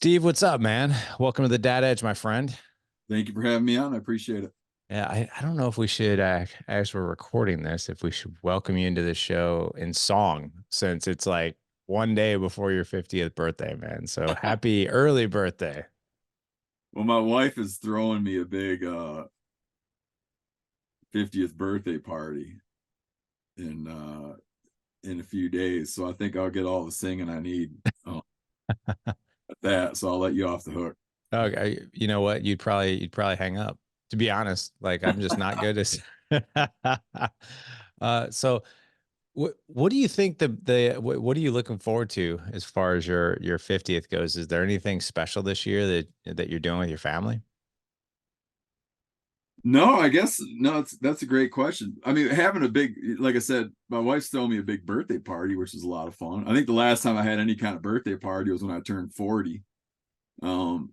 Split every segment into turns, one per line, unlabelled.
Steve, what's up, man? Welcome to the Dad Edge, my friend.
Thank you for having me on. I appreciate it.
Yeah, I don't know if we should, as we're recording this, if we should welcome you into the show in song, since it's like one day before your 50th birthday, man. So happy early birthday.
Well, my wife is throwing me a big 50th birthday party in in a few days. So I think I'll get all the singing I need at that. So I'll let you off the hook.
Okay, you know what? You'd probably hang up. To be honest, like I'm just not good at. So what do you think what are you looking forward to as far as your 50th goes? Is there anything special this year that you're doing with your family?
No, I guess no, that's a great question. I mean, having a big, like I said, my wife's throwing me a big birthday party, which is a lot of fun. I think the last time I had any kind of birthday party was when I turned 40. Um,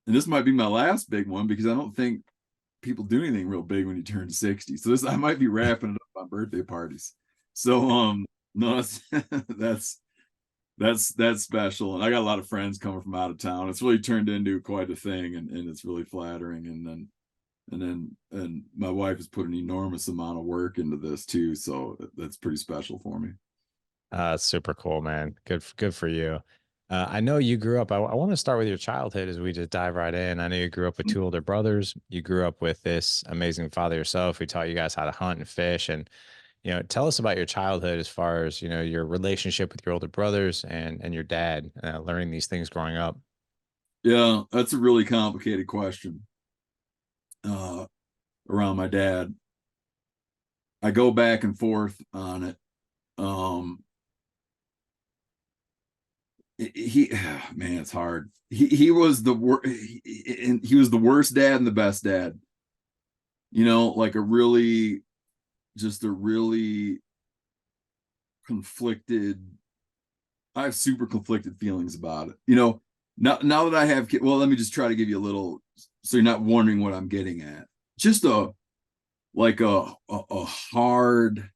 and this might be my last big one because I don't think people do anything real big when you turn 60. So this I might be wrapping it up on birthday parties. So no, that's that's special. And I got a lot of friends coming from out of town. It's really turned into quite a thing, and it's really flattering. And my wife has put an enormous amount of work into this too. So that's pretty special for me.
Super cool, man. Good for you. I know you grew up. I want to start with your childhood as we just dive right in. I know you grew up with two older brothers. You grew up with this amazing father yourself who taught you guys how to hunt and fish. And tell us about your childhood as far as your relationship with your older brothers and your dad, learning these things growing up.
Yeah, that's a really complicated question uh around my dad. I go back and forth on it. Um he man, it's hard. He was the worst. He was the worst dad and the best dad. Like a really conflicted. I have super conflicted feelings about it. Now that I have kids, well, let me just try to give you a little, so you're not wondering what I'm getting at. Just a hard,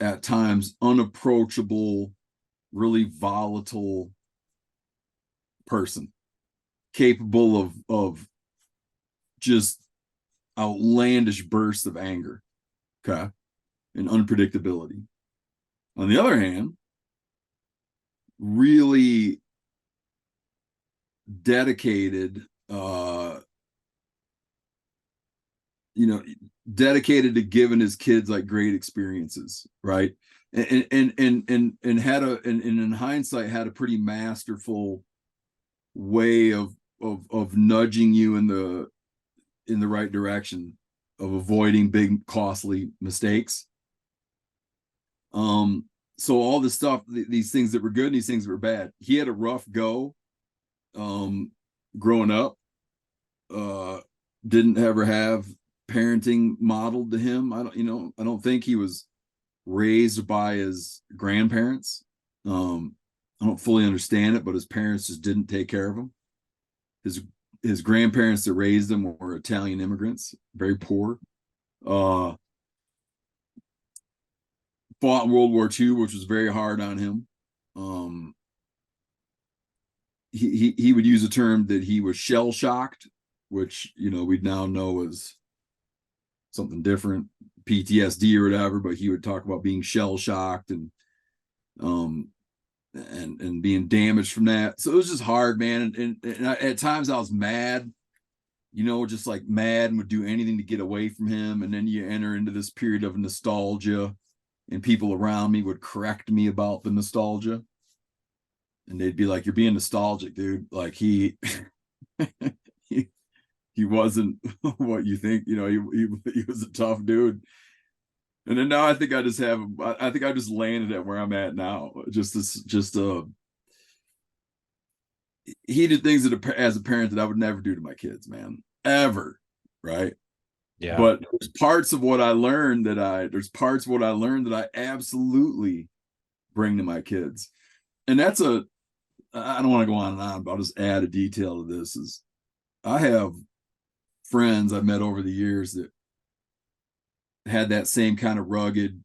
at times unapproachable, really volatile person, capable of just outlandish bursts of anger, okay, and unpredictability. On the other hand, really dedicated, you know, dedicated to giving his kids like great experiences, right? And had and in hindsight had a pretty masterful way of nudging you in the right direction of avoiding big costly mistakes. So all this stuff, these things that were good, and these things that were bad. He had a rough go growing up. Uh didn't ever have parenting modeled to him. I don't think he was raised by his grandparents. I don't fully understand it, but his parents just didn't take care of him. His his grandparents that raised him were Italian immigrants, very poor. Uh, Fought in World War II, which was very hard on him. Um, he would use a term that he was shell shocked, which we now know is something different, PTSD or whatever. But he would talk about being shell shocked um and being damaged from that. So it was just hard, man. And at times I was mad, just like mad, and would do anything to get away from him. And then you enter into this period of nostalgia, and people around me would correct me about the nostalgia, and they'd be like, "You're being nostalgic, dude. Like he he wasn't what you think. He was a tough dude." And then now I think I think I just landed at where I'm at now. He did things as a parent that I would never do to my kids, man, ever, right?
Yeah.
But there's parts of what I learned that I absolutely bring to my kids. And I don't want to go on and on, but I'll just add a detail to this. Is I have friends I've met over the years that had that same kind of rugged,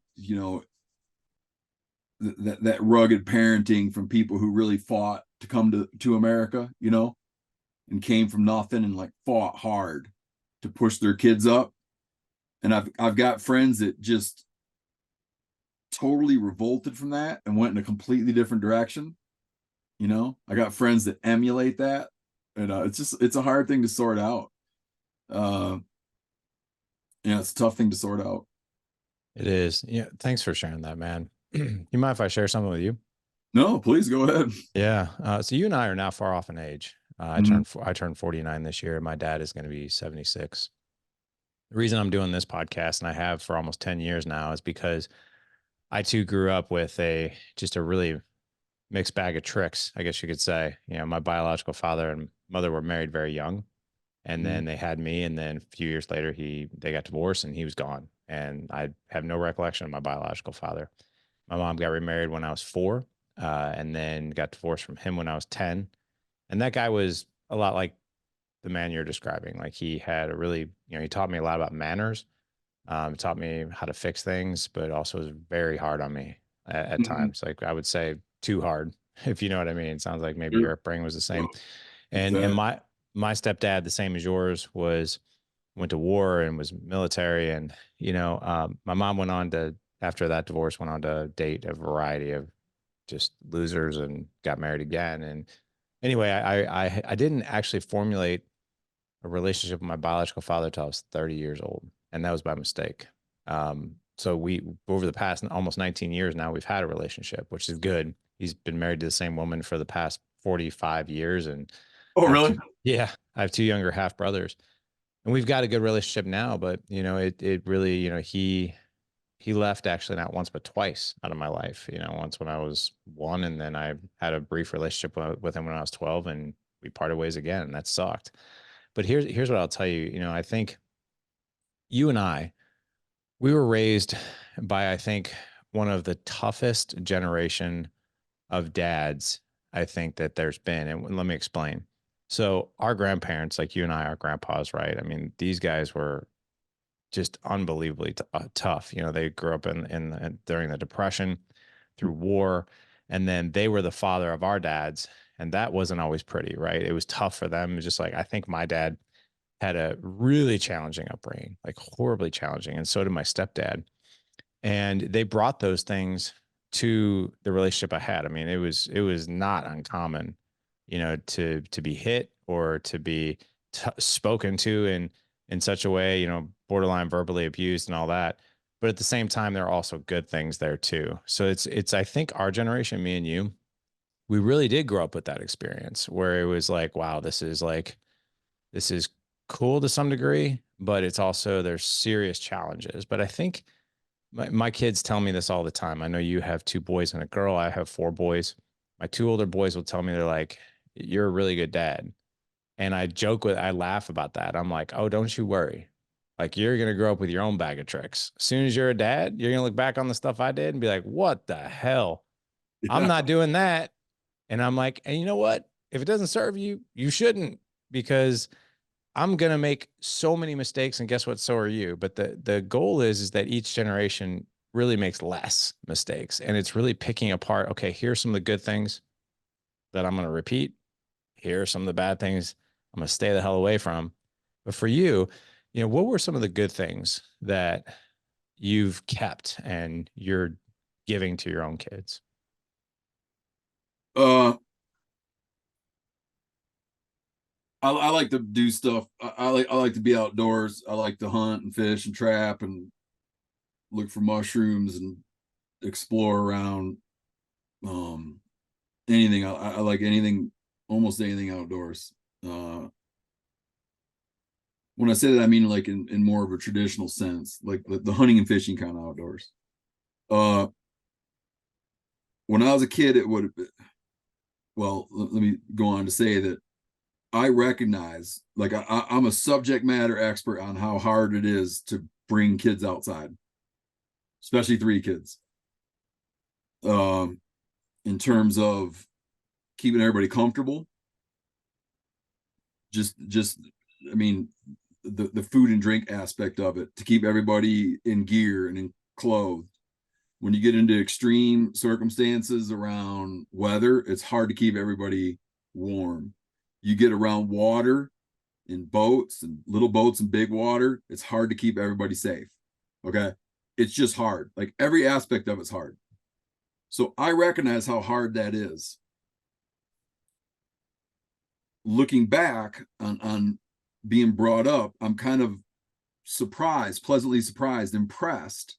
that rugged parenting from people who really fought to come to America, and came from nothing and like fought hard to push their kids up. And I've got friends that just totally revolted from that and went in a completely different direction. I got friends that emulate that, and it's a hard thing to sort out. uh it's a tough thing to sort out.
It is. Yeah. Thanks for sharing that, man. You mind if I share something with you?
No, please go ahead.
Yeah. So you and I are not far off in age.
Mhm.
I turned 49 this year. My dad is going to be 76. The reason I'm doing this podcast, and I have for almost 10 years now, is because I too grew up with just a really mixed bag of tricks, I guess you could say. My biological father and mother were married very young, and
Mhm.
then they had me, and then a few years later they got divorced and he was gone. And I have no recollection of my biological father. My mom got remarried when I was 4, and then got divorced from him when I was 10. And that guy was a lot like the man you're describing. Like he had a really, he taught me a lot about manners. Taught me how to fix things, but also was very hard on me at
Mhm.
times. Like I would say too hard, if you know what I mean. It sounds like maybe
Sure.
your upbringing was the same. And
Exactly.
my stepdad, the same as yours, went to war and was military. And my mom went on to, after that divorce, went on to date a variety of just losers and got married again. And anyway, I didn't actually formulate a relationship with my biological father till I was 30 years old, and that was by mistake. So we, over the past almost 19 years now, we've had a relationship, which is good. He's been married to the same woman for the past 45 years, and
Oh,
I have
really?
two, yeah, I have two younger half brothers, and we've got a good relationship now. But it really, he left actually not once but twice out of my life. Once when I was 1, and then I had a brief relationship with him when I was 12, and we parted ways again, and that sucked. But here's what I'll tell you. I think you and we were raised by, I think, one of the toughest generation of dads I think that there's been. And let me explain. So our grandparents, like you and I, our grandpas, right? I mean, these guys were just unbelievably tough. They grew up during the Depression, through war, and then they were the father of our dads, and that wasn't always pretty, right? It was tough for them. It was just like, I think my dad had a really challenging upbringing, like horribly challenging, and so did my stepdad. And they brought those things to the relationship I had. I mean, it was not uncommon, to be hit or to be spoken to in such a way, borderline verbally abused and all that. But at the same time, there are also good things there too. So it's I think our generation, me and you, we really did grow up with that experience where it was like, wow, this is cool to some degree, but it's also, there's serious challenges. But I think my kids tell me this all the time. I know you have 2 boys and a girl. I have 4 boys. My 2 older boys will tell me, they're like, "You're a really good dad." And I laugh about that. I'm like, "Oh, don't you worry. Like, you're gonna grow up with your own bag of tricks. As soon as you're a dad, you're gonna look back on the stuff I did and be like, what the hell? I'm
Yeah.
not doing that." And I'm like, and you know what? If it doesn't serve you, you shouldn't, because I'm gonna make so many mistakes, and guess what? So are you. But the goal is that each generation really makes less mistakes, and it's really picking apart. Okay, here's some of the good things that I'm gonna repeat. Here are some of the bad things I'm gonna stay the hell away from. But for you, what were some of the good things that you've kept and you're giving to your own kids?
uh I like to do stuff. I like to be outdoors. I like to hunt and fish and trap and look for mushrooms and explore around. um Anything. I like anything, almost anything outdoors. When I say that, I mean like in more of a traditional sense, like the hunting and fishing kind of outdoors. uh when I was a kid, it would, well, let me go on to say that I recognize, like, I'm a subject matter expert on how hard it is to bring kids outside, especially 3 kids. Um, in terms of keeping everybody comfortable, just I mean, the food and drink aspect of it, to keep everybody in gear and in clothes. When you get into extreme circumstances around weather, it's hard to keep everybody warm. You get around water in boats and little boats and big water, it's hard to keep everybody safe. Okay. It's just hard. Like every aspect of it's hard. So I recognize how hard that is. Looking back on being brought up, I'm kind of surprised, pleasantly surprised, impressed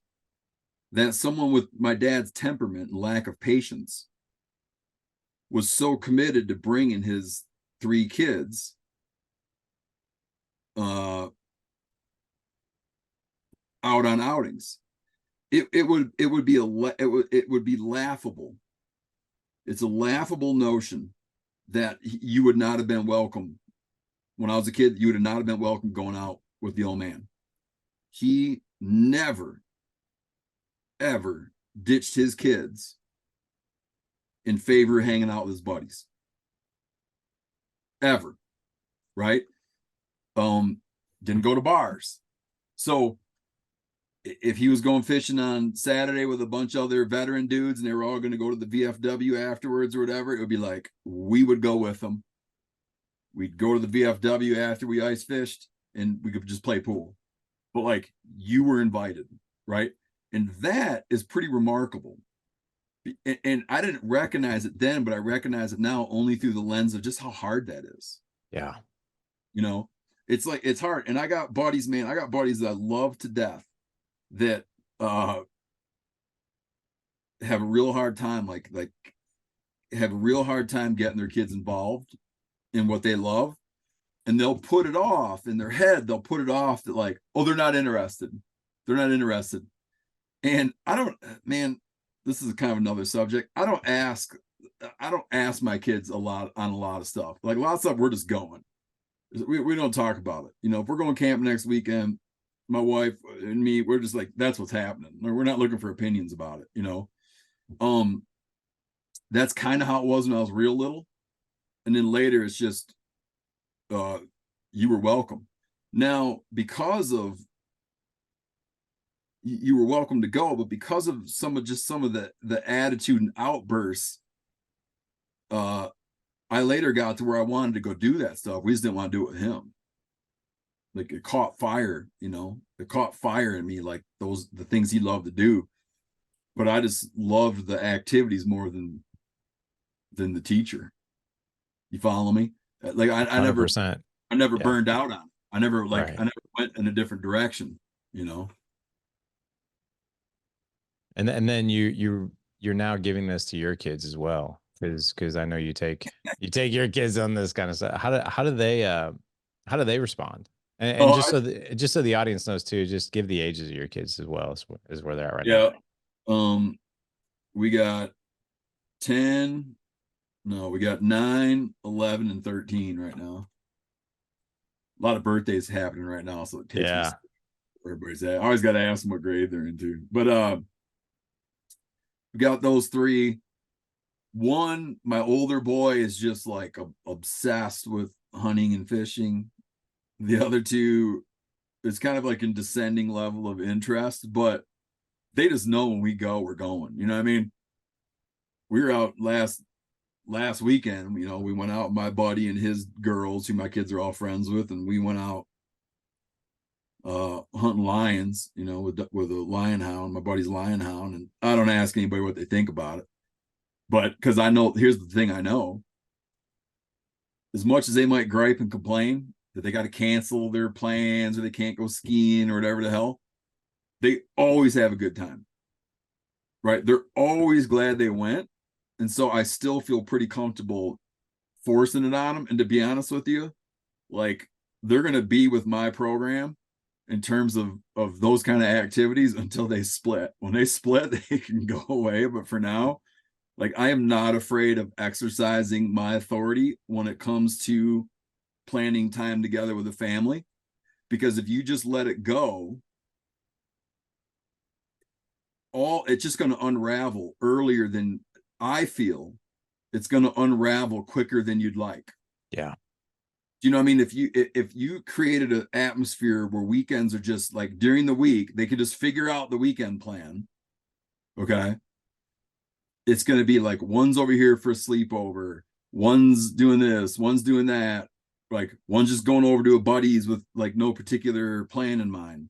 that someone with my dad's temperament and lack of patience was so committed to bringing his 3 kids out on outings. It would be laughable. It's a laughable notion that you would not have been welcome when I was a kid. You would not have been welcome going out with the old man. He never ever ditched his kids in favor of hanging out with his buddies. Ever. Right? Didn't go to bars. So if he was going fishing on Saturday with a bunch of other veteran dudes and they were all going to go to the VFW afterwards or whatever, it would be like, we would go with them. We'd go to the VFW after we ice fished and we could just play pool. But like, you were invited, right? And that is pretty remarkable. And I didn't recognize it then, but I recognize it now only through the lens of just how hard that is.
Yeah.
You know, it's like, it's hard. And I got buddies, man, I got buddies that I love to death that have a real hard time, like have a real hard time getting their kids involved in what they love. And they'll put it off in their head. They'll put it off that like, oh, they're not interested. They're not interested. And I don't, man, this is kind of another subject. I don't ask my kids a lot on a lot of stuff. Like a lot of stuff, we're just going. We don't talk about it. You know, if we're going camping next weekend, my wife and me, we're just like, that's what's happening. We're not looking for opinions about it, you know. That's kind of how it was when I was real little. And then later it's just you were welcome. Now, because of you were welcome to go, but because of some of the attitude and outbursts, I later got to where I wanted to go do that stuff. We just didn't want to do it with him. Like it caught fire, you know, it caught fire in me, like the things he loved to do. But I just loved the activities more than the teacher. You follow me? Like I never
100%. Yeah.
burned out on it. I never
Right.
went in a different direction, you know.
And then you're now giving this to your kids as well, because I know you take your kids on this kind of stuff. How do they respond? And
Oh,
just so the audience knows too, just give the ages of your kids as well as where they're at right now.
yeah. We got 10. No, we got 9, 11, and 13 right now. A lot of birthdays happening right now, so it takes me
Yeah.
where everybody's at. I always got to ask them what grade they're into. But we got those 3. One, my older boy is just like obsessed with hunting and fishing. The other 2, it's kind of like in descending level of interest, but they just know when we go, we're going. You know what I mean? We were out last weekend, you know, we went out, my buddy and his girls, who my kids are all friends with, and we went out hunting lions, you know, with a lion hound, my buddy's lion hound. And I don't ask anybody what they think about it, but because I know, here's the thing, I know, as much as they might gripe and complain that they got to cancel their plans or they can't go skiing or whatever the hell, they always have a good time, right? They're always glad they went. And so I still feel pretty comfortable forcing it on them. And to be honest with you, like they're going to be with my program in terms of those kind of activities until they split. When they split, they can go away. But for now, like I am not afraid of exercising my authority when it comes to planning time together with a family, because if you just let it go, it's just going to unravel earlier than I feel. It's going to unravel quicker than you'd like.
Yeah.
Do you know what I mean? If you created an atmosphere where weekends are just like during the week, they could just figure out the weekend plan, Okay. It's going to be like one's over here for a sleepover, one's doing this, one's doing that. Like one's just going over to a buddy's with like no particular plan in mind.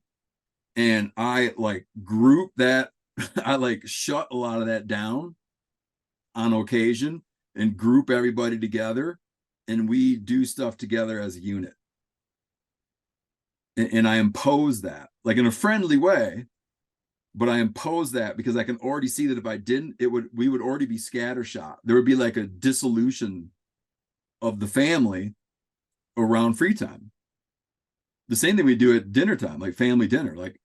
And I like group that, I like shut a lot of that down on occasion and group everybody together. And we do stuff together as a unit. And I impose that like in a friendly way, but I impose that because I can already see that if I didn't, we would already be scattershot. There would be like a dissolution of the family around free time. The same thing we do at dinner time, like family dinner. Like,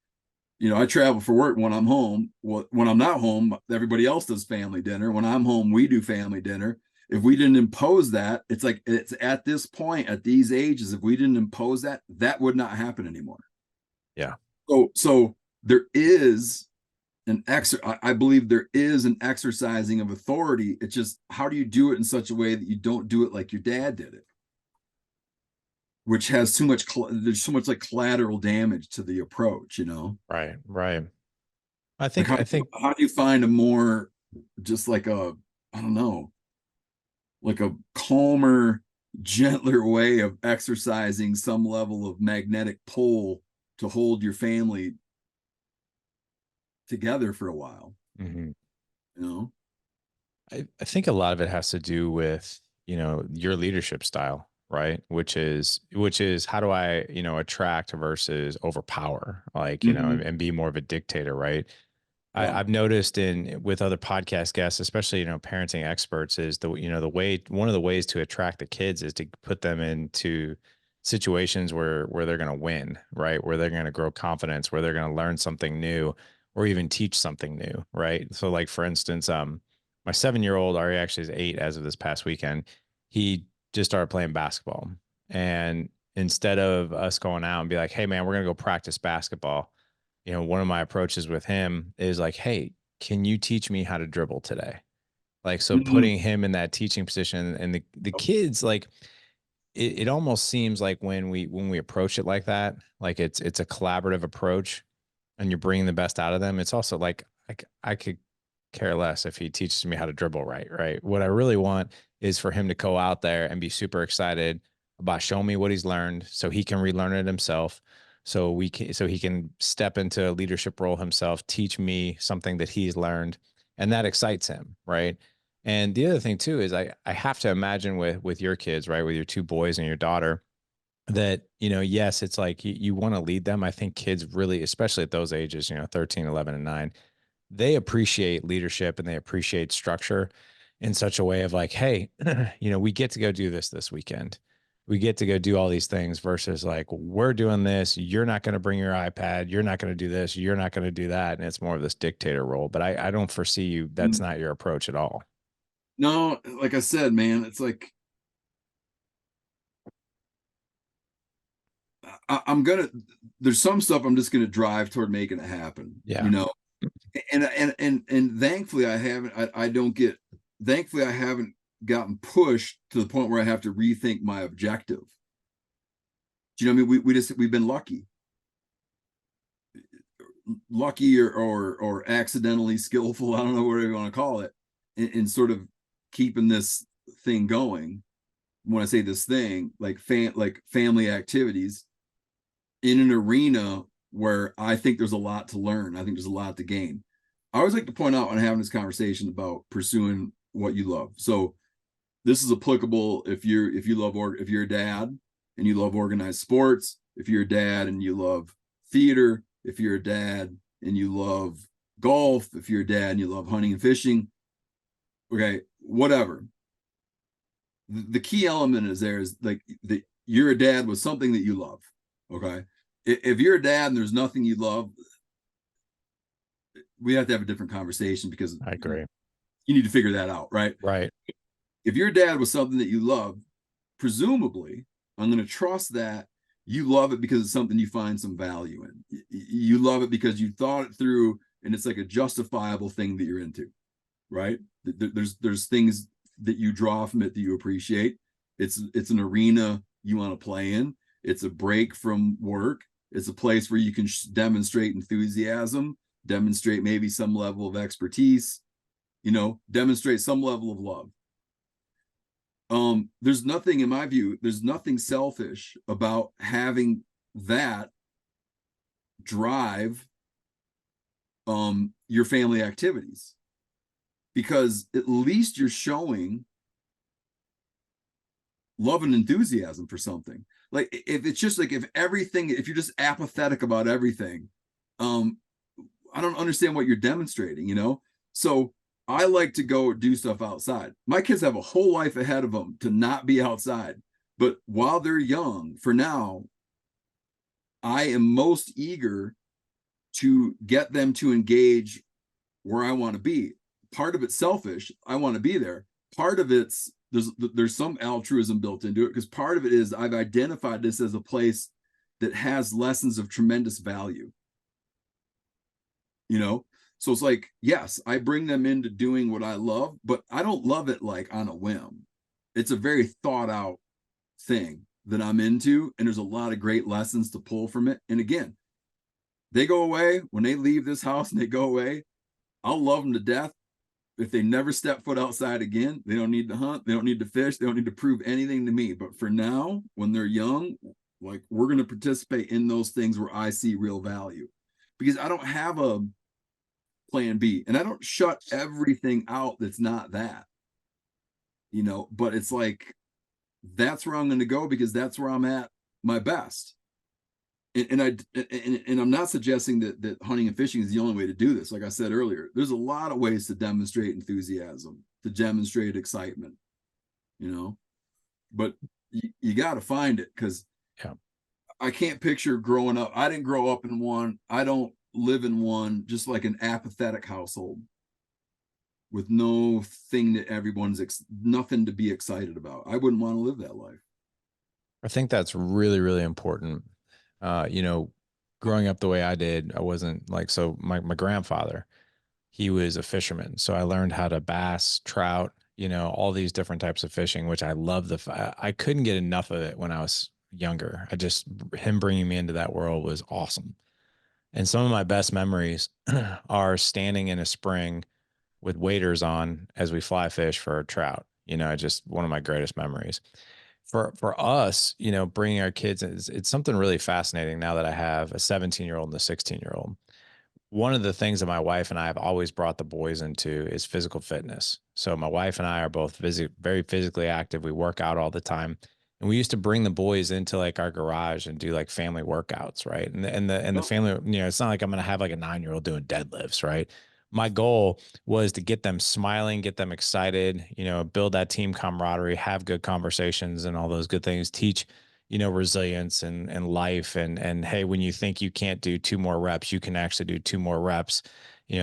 I travel for work when I'm home. Well, when I'm not home, everybody else does family dinner. When I'm home, we do family dinner. If we didn't impose that, it's like it's at this point, at these ages, if we didn't impose that, that would not happen anymore.
Yeah.
So there is I believe there is an exercising of authority. It's just how do you do it in such a way that you don't do it like your dad did it, which has too much there's so much like collateral damage to the approach.
Right. Right. I
Like
think I think
how do you find a more just like a I don't know, like a calmer, gentler way of exercising some level of magnetic pull to hold your family together for a while,
mhm.
you know?
I think a lot of it has to do with, your leadership style, right? Which is how do I, attract versus overpower, like,
Mm-hmm.
and be more of a dictator, right?
Yeah.
I've noticed in with other podcast guests, especially, parenting experts, is the way one of the ways to attract the kids is to put them into situations where they're going to win, right? Where they're going to grow confidence, where they're going to learn something new, or even teach something new, right? So, like for instance, my 7-year old, Ari actually is 8 as of this past weekend. He just started playing basketball, and instead of us going out and be like, "Hey, man, we're gonna go practice basketball," one of my approaches with him is like, "Hey, can you teach me how to dribble today?" Like, so
Mm-hmm.
putting him in that teaching position, and the kids, like, it almost seems like when we approach it like that, like it's a collaborative approach, and you're bringing the best out of them. It's also like I could care less if he teaches me how to dribble right, right? What I really want is for him to go out there and be super excited about showing me what he's learned so he can relearn it himself. So he can step into a leadership role himself, teach me something that he's learned, and that excites him, right? And the other thing too is I have to imagine with your kids, right, with your 2 boys and your daughter, that, yes, it's like you want to lead them. I think kids really, especially at those ages, 13, 11, and 9, they appreciate leadership and they appreciate structure in such a way of like, hey, we get to go do this weekend. We get to go do all these things versus like, we're doing this. You're not going to bring your iPad. You're not going to do this. You're not going to do that. And it's more of this dictator role. But I don't foresee you. That's not your approach at all.
No, like I said, man, it's like I'm gonna. There's some stuff I'm just gonna drive toward making it happen,
Yeah,
and thankfully I haven't. I don't get. Thankfully I haven't gotten pushed to the point where I have to rethink my objective. Do you know what I mean? We've been lucky or accidentally skillful. I don't know whatever you want to call it, in sort of keeping this thing going. When I say this thing, like family activities in an arena where I think there's a lot to learn. I think there's a lot to gain. I always like to point out when having this conversation about pursuing what you love. So this is applicable if you're a dad and you love organized sports, if you're a dad and you love theater, if you're a dad and you love golf, if you're a dad and you love hunting and fishing, okay, whatever. The key element is like you're a dad with something that you love. Okay. If you're a dad and there's nothing you love, we have to have a different conversation because
I agree.
you need to figure that out, right?
Right.
If your dad was something that you love, presumably, I'm going to trust that you love it because it's something you find some value in. You love it because you thought it through and it's like a justifiable thing that you're into, right? There's things that you draw from it that you appreciate. It's an arena you want to play in. It's a break from work. It's a place where you can demonstrate enthusiasm demonstrate maybe some level of expertise, demonstrate some level of love. There's nothing, in my view, there's nothing selfish about having that drive your family activities, because at least you're showing love and enthusiasm for something. Like if it's just like, if you're just apathetic about everything, I don't understand what you're demonstrating. So I like to go do stuff outside. My kids have a whole life ahead of them to not be outside, but while they're young, for now, I am most eager to get them to engage where I want to be. Part of it's selfish, I want to be there. Part of it's there's some altruism built into it, because part of it is I've identified this as a place that has lessons of tremendous value. So it's like, yes, I bring them into doing what I love, but I don't love it like on a whim. It's a very thought out thing that I'm into, and there's a lot of great lessons to pull from it. And again, they go away, when they leave this house and they go away, I'll love them to death. If they never step foot outside again, they don't need to hunt, they don't need to fish, they don't need to prove anything to me. But for now, when they're young, like, we're going to participate in those things where I see real value, because I don't have a plan B, and I don't shut everything out that's not that, but it's like, that's where I'm going to go, because that's where I'm at my best. And I'm not suggesting that hunting and fishing is the only way to do this. Like I said earlier, there's a lot of ways to demonstrate enthusiasm, to demonstrate excitement, but you got to find it, because
Yeah.
I can't picture growing up. I didn't grow up in one. I don't live in one, just like an apathetic household with no thing that nothing to be excited about. I wouldn't want to live that life.
I think that's really, really important. You know, growing up the way I did, I wasn't like, so my grandfather, he was a fisherman. So I learned how to bass, trout, all these different types of fishing, which I love. I couldn't get enough of it when I was younger. Him bringing me into that world was awesome. And some of my best memories are standing in a spring with waders on as we fly fish for a trout. Just one of my greatest memories. For us, bringing our kids, it's something really fascinating now that I have a 17-year-old and a 16-year-old. One of the things that my wife and I have always brought the boys into is physical fitness. So my wife and I are both very physically active. We work out all the time. And we used to bring the boys into like our garage and do like family workouts, right? And the
Yep.
family, it's not like I'm gonna have like a 9-year-old doing deadlifts, right? My goal was to get them smiling, get them excited, build that team camaraderie, have good conversations and all those good things, teach resilience and life and hey, when you think you can't do 2 more reps, you can actually do 2 more reps,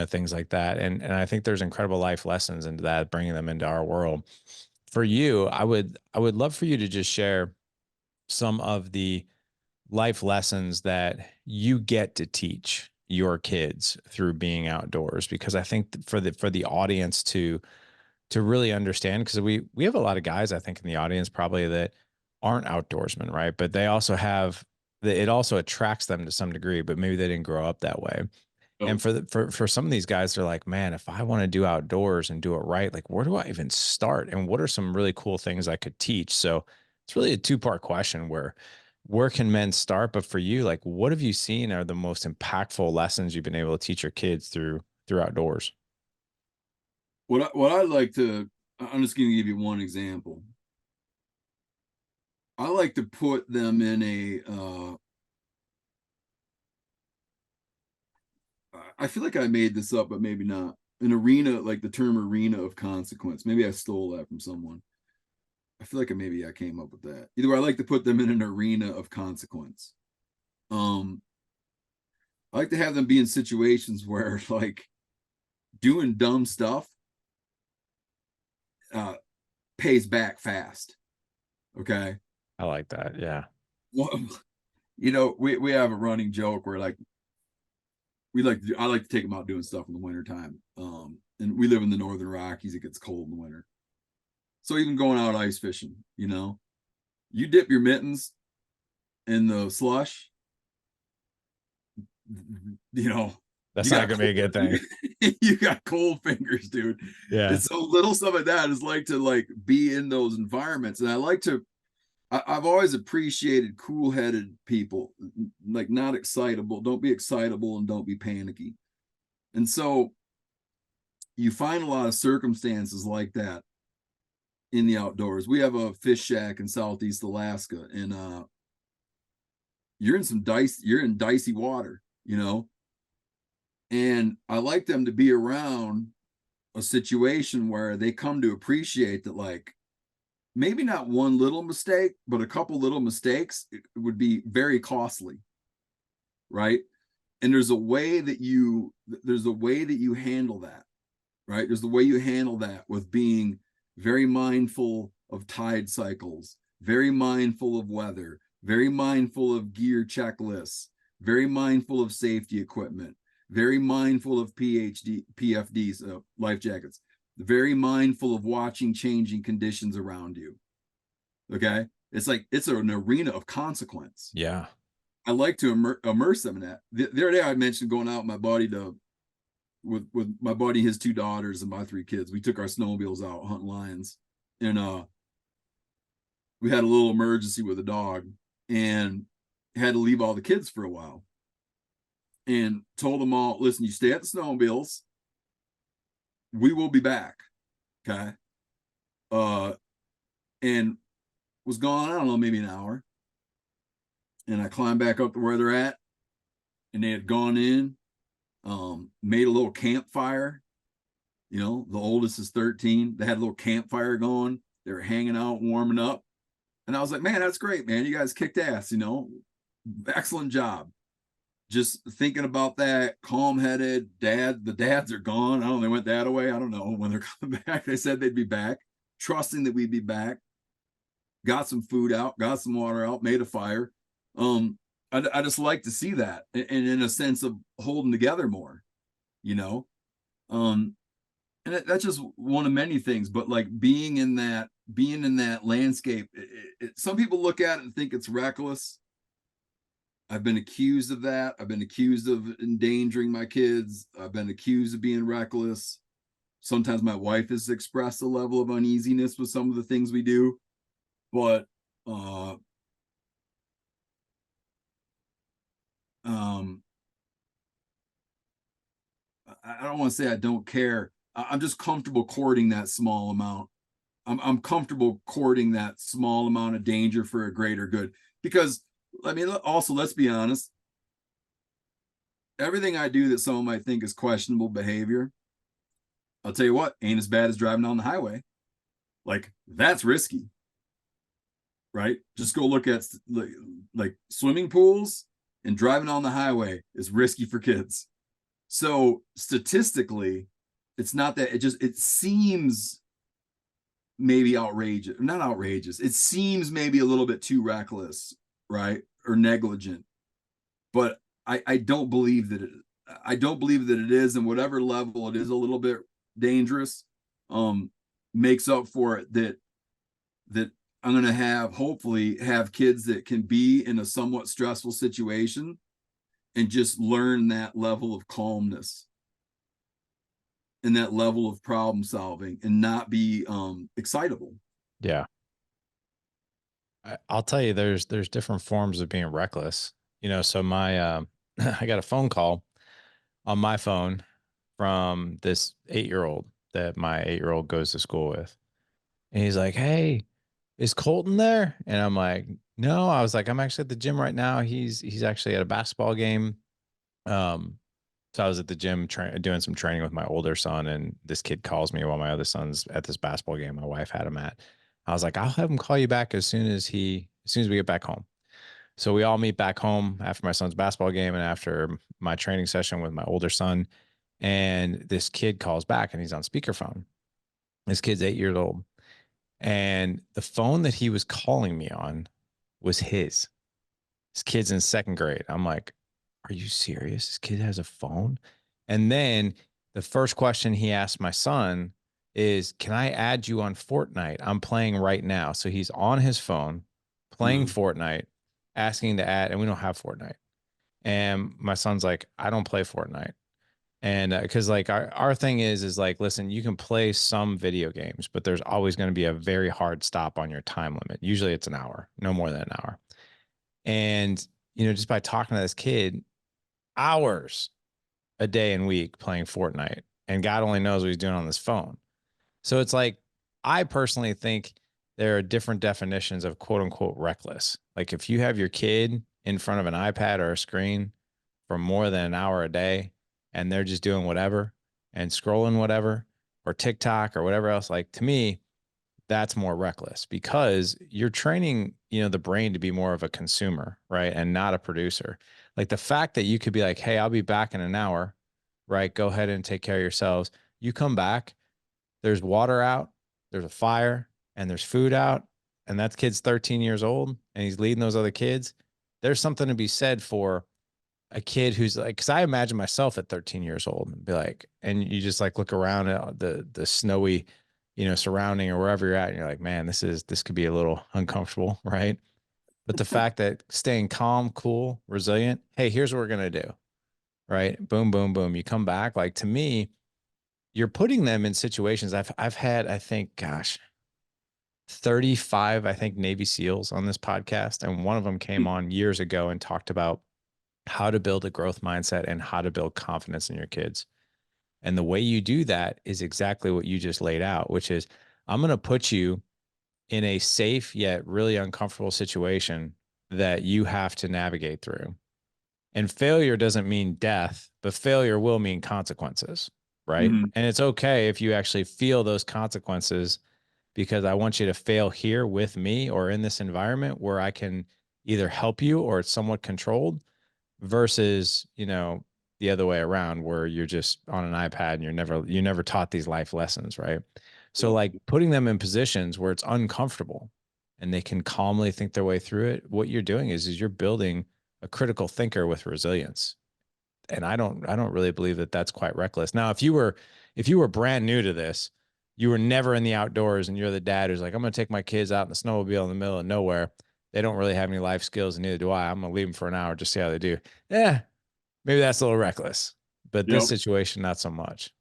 things like that. And I think there's incredible life lessons into that, bringing them into our world. For you, I would love for you to just share some of the life lessons that you get to teach your kids through being outdoors, because I think for the audience to really understand, because we have a lot of guys, I think, in the audience probably that aren't outdoorsmen, right? But they also have it also attracts them to some degree, but maybe they didn't grow up that way.
Yep.
And for some of these guys, they're like, man, if I want to do outdoors and do it right, like where do I even start? And what are some really cool things I could teach? So it's really a two-part question: where can men start? But for you, like what have you seen are the most impactful lessons you've been able to teach your kids through outdoors?
What I like to, I'm just going to give you one example. I like to put them in I feel like I made this up, but maybe not. An arena, like the term arena of consequence. Maybe I stole that from someone. I feel like maybe I came up with that. Either way, I like to put them in an arena of consequence. Um, I like to have them be in situations where like doing dumb stuff uh pays back fast. Okay.
I like that. Yeah.
Well, we have a running joke where like I like to take them out doing stuff in the wintertime. And we live in the northern Rockies, it gets cold in the winter. So even going out ice fishing, you dip your mittens in the slush, you know,
That's
You
not
got
gonna be a good thing.
you got cold fingers, dude.
Yeah.
And so little stuff like that is like to like be in those environments. And I like to I've always appreciated cool-headed people, like not excitable. Don't be excitable and don't be panicky. And so you find a lot of circumstances like that in the outdoors. We have a fish shack in Southeast Alaska, and you're in dicey water, you know. And I like them to be around a situation where they come to appreciate that, like, maybe not one little mistake, but a couple little mistakes would be very costly, right? And there's a way that you handle that, right? There's the way you handle that with being very mindful of tide cycles, very mindful of weather, very mindful of gear checklists, very mindful of safety equipment, very mindful of PFDs, life jackets, very mindful of watching changing conditions around you. Okay. It's like it's an arena of consequence.
Yeah.
I like to immerse them in that. The other day I mentioned going out with my buddy to with my buddy, his two daughters, and my three kids. We took our snowmobiles out hunting lions, and we had a little emergency with a dog, and had to leave all the kids for a while. And told them all, listen, you stay at the snowmobiles. We will be back. Okay. Uh, and was gone, I don't know, maybe an hour. And I climbed back up to where they're at, and they had gone in, made a little campfire. You know, the oldest is 13. They had a little campfire going. They were hanging out, warming up. And I was like, man, that's great, man. You guys kicked ass, you know. Excellent job. Just thinking about that, calm headed. The dads are gone. I don't know, they went that away. I don't know when they're coming back. They said they'd be back, trusting that we'd be back. Got some food out, got some water out, made a fire. I just like to see that, and in a sense of holding together more, you know. Um, and that's just one of many things. But like being in that landscape, some people look at it and think it's reckless. I've been accused of that. I've been accused of endangering my kids. I've been accused of being reckless. Sometimes my wife has expressed a level of uneasiness with some of the things we do, but uh, um, I don't want to say I don't care. I'm just comfortable courting that small amount. I'm comfortable courting that small amount of danger for a greater good. Because I mean, also let's be honest. Everything I do that someone might think is questionable behavior, I'll tell you what, ain't as bad as driving on the highway. Like that's risky, right? Just go look at like swimming pools, and driving on the highway is risky for kids. So statistically, it's not that it seems maybe outrageous, not outrageous. It seems maybe a little bit too reckless, right? Or negligent. But I don't believe that I don't believe that it is, and whatever level it is a little bit dangerous, um, makes up for it that I'm gonna hopefully have kids that can be in a somewhat stressful situation and just learn that level of calmness and that level of problem solving and not be excitable.
Yeah. I'll tell you, there's different forms of being reckless. You know, so my I got a phone call on my phone from this 8-year-old that my 8-year-old goes to school with. And he's like, "Hey, is Colton there?" And I'm like, "No." I was like, "I'm actually at the gym right now. He's actually at a basketball game." Um, so I was at the gym doing some training with my older son, and this kid calls me while my other son's at this basketball game my wife had him at. I was like, "I'll have him call you back as soon as we get back home." So we all meet back home after my son's basketball game and after my training session with my older son. And this kid calls back and he's on speakerphone. This kid's 8 years old. And the phone that he was calling me on was his. This kid's in second grade. I'm like, are you serious? This kid has a phone? And then the first question he asked my son is, can I add you on Fortnite? I'm playing right now. So he's on his phone playing
Uh,
Fortnite, asking to add, and we don't have Fortnite. And my son's like, I don't play Fortnite. And because like our thing is like, listen, you can play some video games, but there's always going to be a very hard stop on your time limit. Usually it's an hour, no more than an hour. And, just by talking to this kid, hours a day and week playing Fortnite, and God only knows what he's doing on this phone. So it's like, I personally think there are different definitions of quote unquote reckless. Like if you have your kid in front of an iPad or a screen for more than an hour a day and they're just doing whatever and scrolling whatever or TikTok or whatever else, like to me, that's more reckless because you're training, the brain to be more of a consumer, right? And not a producer. Like the fact that you could be like, hey, I'll be back in an hour, right? Go ahead and take care of yourselves. You come back, there's water out, there's a fire, and there's food out, and that kid's 13 years old and he's leading those other kids. There's something to be said for a kid who's like, because I imagine myself at 13 years old and be like, and you just like look around at the snowy, surrounding or wherever you're at, and you're like, man, this could be a little uncomfortable, right? But the fact that staying calm, cool, resilient, hey, here's what we're gonna do, right? Boom, boom, boom. You come back. Like to me, you're putting them in situations. I've had, I think, gosh, 35, I think, Navy SEALs on this podcast. And one of them came on years ago and talked about how to build a growth mindset and how to build confidence in your kids. And the way you do that is exactly what you just laid out, which is I'm going to put you in a safe yet really uncomfortable situation that you have to navigate through. And failure doesn't mean death, but failure will mean consequences, right?
Mm-hmm.
And it's okay if you actually feel those consequences because I want you to fail here with me or in this environment where I can either help you or it's somewhat controlled versus, the other way around where you're just on an iPad and you never taught these life lessons, right? So
Yep.
like putting them in positions where it's uncomfortable and they can calmly think their way through it, what you're doing is you're building a critical thinker with resilience. And I don't really believe that that's quite reckless. Now, if you were brand new to this, you were never in the outdoors and you're the dad who's like, I'm going to take my kids out in the snowmobile in the middle of nowhere. They don't really have any life skills and neither do I. I'm going to leave them for an hour, just see how they do. Yeah, maybe that's a little reckless, but this
Yep.
situation, not so much.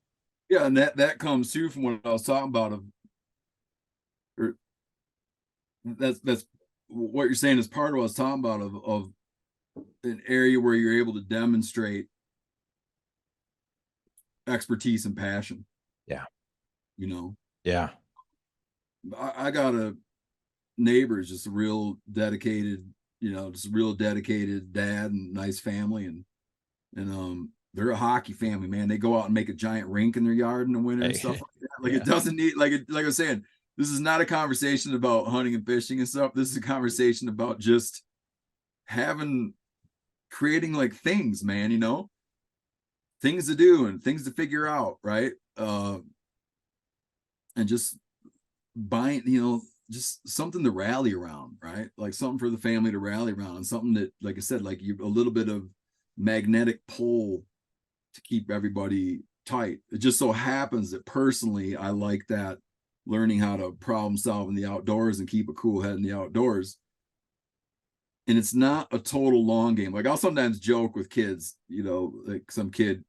Yeah, and that comes too from what I was talking about of, or that's what you're saying is part of what I was talking about of an area where you're able to demonstrate expertise and passion.
Yeah.
You know,
Yeah.
I got a neighbor, just a real dedicated, just a real dedicated dad and nice family, and they're a hockey family, man. They go out and make a giant rink in their yard in the winter and stuff
Hey,
like that. Like it
yeah.
doesn't need like I was saying, this is not a conversation about hunting and fishing and stuff. This is a conversation about just having creating like things, man, things to do and things to figure out, right? And just buying, just something to rally around, right? Like something for the family to rally around, and something that, like I said, like you a little bit of magnetic pull to keep everybody tight. It just so happens that personally, I like that learning how to problem solve in the outdoors and keep a cool head in the outdoors. And it's not a total long game. Like I'll sometimes joke with kids, like some kid,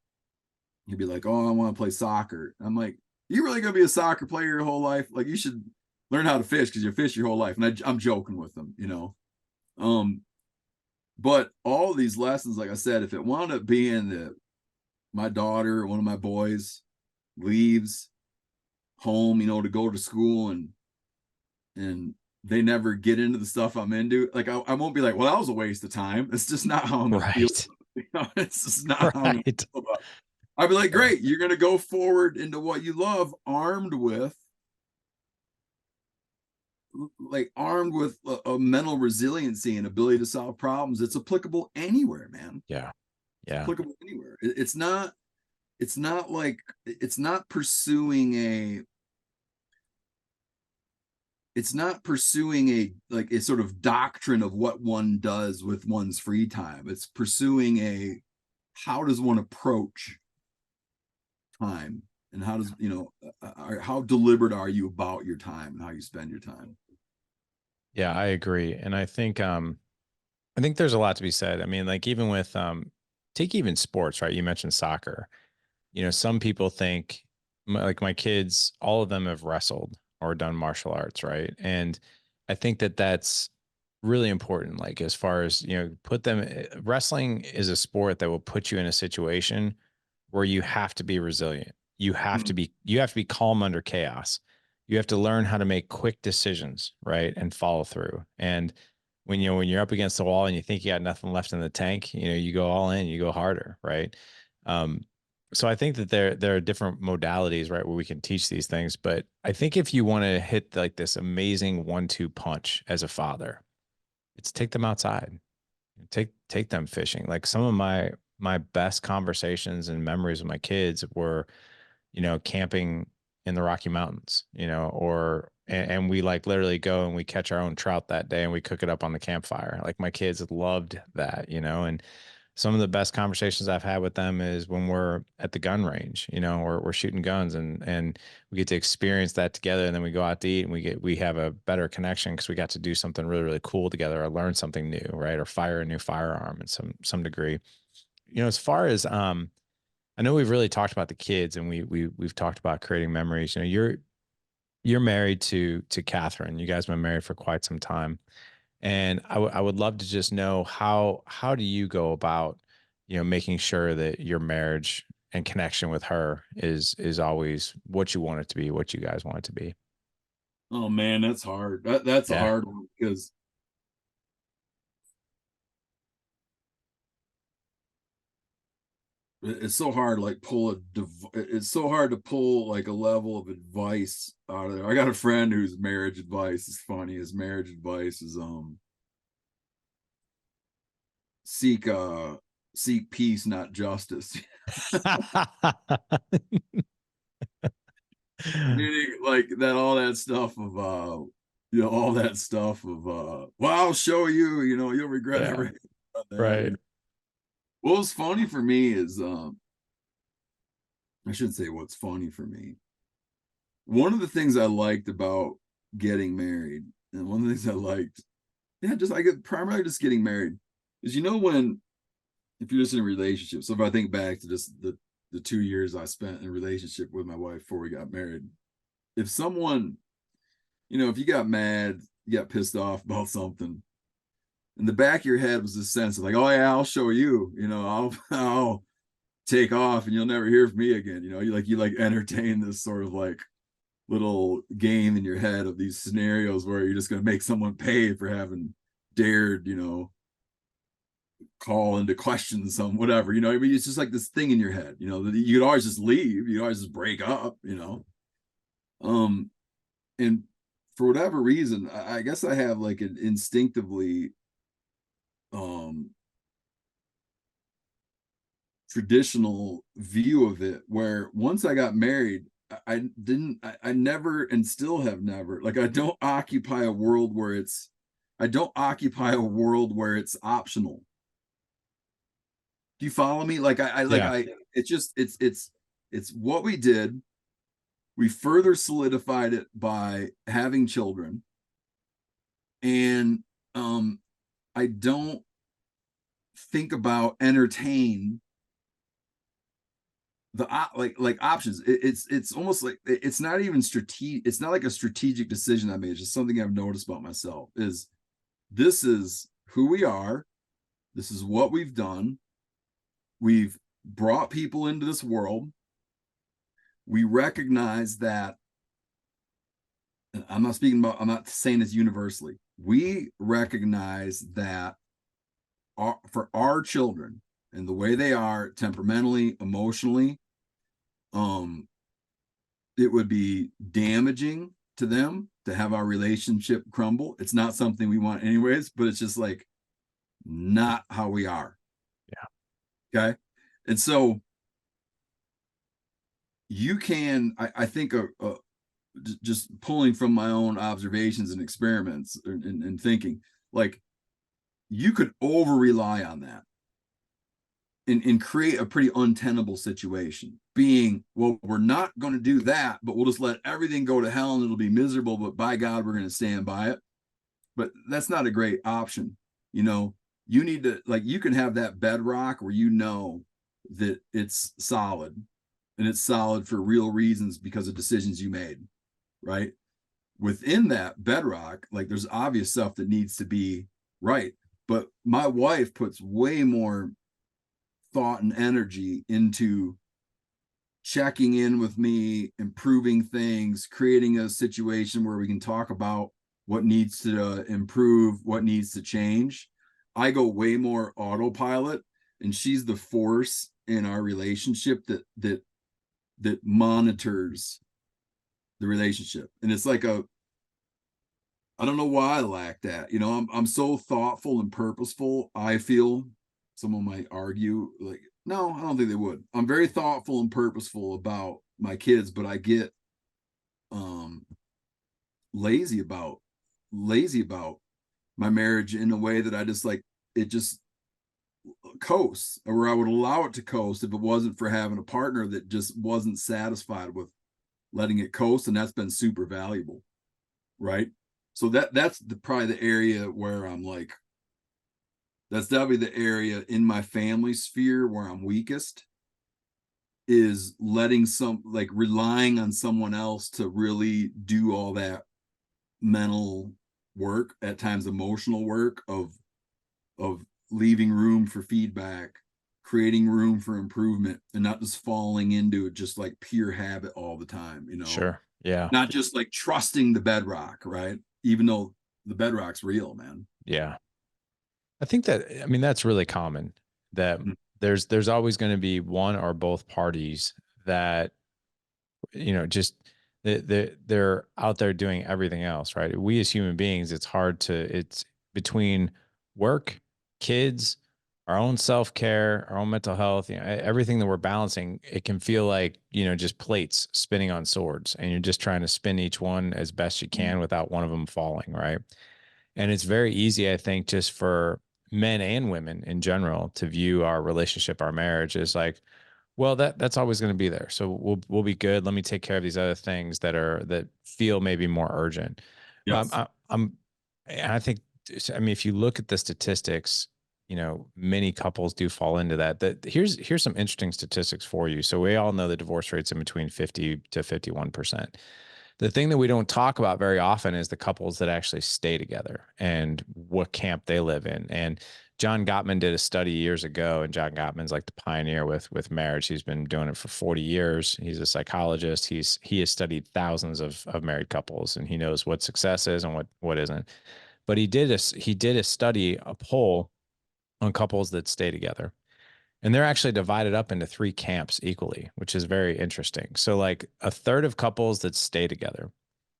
he'd be like, "Oh, I want to play soccer." I'm like, "You really gonna be a soccer player your whole life? Like you should learn how to fish because you fish your whole life." And I'm joking with them. But all of these lessons, like I said, if it wound up being that my daughter, one of my boys, leaves home, to go to school and they never get into the stuff I'm into, like I won't be like, well, that was a waste of time. It's just not how I'm gonna feel.
Right.
It's just not how I'm gonna
Right.
feel about it. I'd be like,
Yeah.
great, you're gonna go forward into what you love, armed with a mental resiliency and ability to solve problems. It's applicable anywhere, man.
Yeah.
It's
Yeah.
applicable anywhere. It's not pursuing a like a sort of doctrine of what one does with one's free time. It's pursuing a how does one approach time, and how deliberate are you about your time and how you spend your time.
Yeah, I agree. And I think there's a lot to be said. I mean, like even with take even sports, right? You mentioned soccer. some people think like my kids, all of them have wrestled or done martial arts, right? And I think that that's really important. Like as far as, put them, wrestling is a sport that will put you in a situation where you have to be resilient. You have to be calm under chaos. You have to learn how to make quick decisions, right? And follow through. And when you're up against the wall and you think you got nothing left in the tank, you go all in, you go harder, right? Um, so I think that there are different modalities, right, where we can teach these things. But I think if you want to hit like this amazing 1-2 punch as a father, it's take them outside, take them fishing. Like some of my best conversations and memories with my kids were, camping in the Rocky Mountains, and we like literally go and we catch our own trout that day and we cook it up on the campfire. Like my kids loved that, and some of the best conversations I've had with them is when we're at the gun range, we're shooting guns and we get to experience that together. And then we go out to eat and we have a better connection because we got to do something really, really cool together or learn something new, right? Or fire a new firearm in some degree. As far as I know we've really talked about the kids and we've talked about creating memories. You're married to Catherine. You guys have been married for quite some time. And I would love to just know how do you go about, making sure that your marriage and connection with her is always what you want it to be, what you guys want it to be.
Oh man, that's hard. That's a
Yeah.
hard one because it's so hard. Like it's so hard to pull like a level of advice out of there. I got a friend whose marriage advice is funny. His marriage advice is seek seek peace, not justice. Meaning like that all that stuff of all that stuff of well, I'll show you, you'll regret
Yeah.
everything about that.
Right.
What was funny for me is I should say what's funny for me. One of the things I liked about getting married, and one of the things I liked, yeah, just I get primarily just getting married, is when if you're just in a relationship. So if I think back to just the 2 years I spent in a relationship with my wife before we got married, if someone, if you got mad, you got pissed off about something, in the back of your head was this sense of like, oh yeah, I'll show you, I'll take off and you'll never hear from me again. You entertain this sort of like little game in your head of these scenarios where you're just going to make someone pay for having dared, call into question some whatever. I mean, it's just like this thing in your head. You could always just leave. You could always just break up. Um, and for whatever reason, I guess I have like an instinctively um traditional view of it where once I got married, I never and still have never, like, I don't occupy a world where it's optional. Do you follow me? Like
Yeah.
it's just it's what we did. We further solidified it by having children. And I don't think about entertain the like options. It's almost like it's not even strategic. It's not like a strategic decision I made. It's just something I've noticed about myself is this is who we are. This is what we've done. We've brought people into this world. We recognize that I'm not saying this universally. We recognize that for our children and the way they are temperamentally, emotionally, um, it would be damaging to them to have our relationship crumble. It's not something we want anyways, but it's just like not how we are.
Yeah.
Okay. And so I think, just pulling from my own observations and experiments and thinking, like, you could over rely on that and create a pretty untenable situation. Being, well, we're not going to do that, but we'll just let everything go to hell and it'll be miserable. But by God, we're going to stand by it. But that's not a great option. You need to, like, you can have that bedrock where that it's solid, and it's solid for real reasons because of decisions you made, right? Within that bedrock, like there's obvious stuff that needs to be right. But my wife puts way more thought and energy into checking in with me, improving things, creating a situation where we can talk about what needs to improve, what needs to change. I go way more autopilot, and she's the force in our relationship that monitors the relationship. And it's like a, I don't know why I lack that. You know, I'm so thoughtful and purposeful. I feel someone might argue like, no, I don't think they would. I'm very thoughtful and purposeful about my kids, but I get um lazy about lazy about my marriage in a way that I just like it just coasts, or I would allow it to coast if it wasn't for having a partner that just wasn't satisfied with letting it coast, and that's been super valuable, right? So that's probably the area where I'm like, that's definitely the area in my family sphere where I'm weakest, is letting some, like relying on someone else to really do all that mental work, at times emotional work of leaving room for feedback, creating room for improvement, and not just falling into it just like pure habit all the time, you know?
Sure. Yeah.
Not just like trusting the bedrock, right? Even though the bedrock's real, man.
Yeah. I think that, I mean, that's really common that
Mhm.
there's always going to be one or both parties that, just they're out there doing everything else, right? We as human beings, it's between work, kids, our own self-care, our own mental health, everything that we're balancing, it can feel like, just plates spinning on swords, and you're just trying to spin each one as best you can without one of them falling, right? And it's very easy, I think, just for men and women in general to view our relationship, our marriage as like, well, that's always going to be there. So we'll be good. Let me take care of these other things that feel maybe more urgent.
Yes.
And I think, I mean, if you look at the statistics, many couples do fall into that. Here's some interesting statistics for you. So we all know the divorce rate's in between 50 to 51%. The thing that we don't talk about very often is the couples that actually stay together and what camp they live in. And John Gottman did a study years ago, and John Gottman's like the pioneer with marriage. He's been doing it for 40 years. He's a psychologist. He has studied thousands of married couples, and he knows what success is and what isn't. But he did a study, a poll on couples that stay together. And they're actually divided up into three camps equally, which is very interesting. So like a third of couples that stay together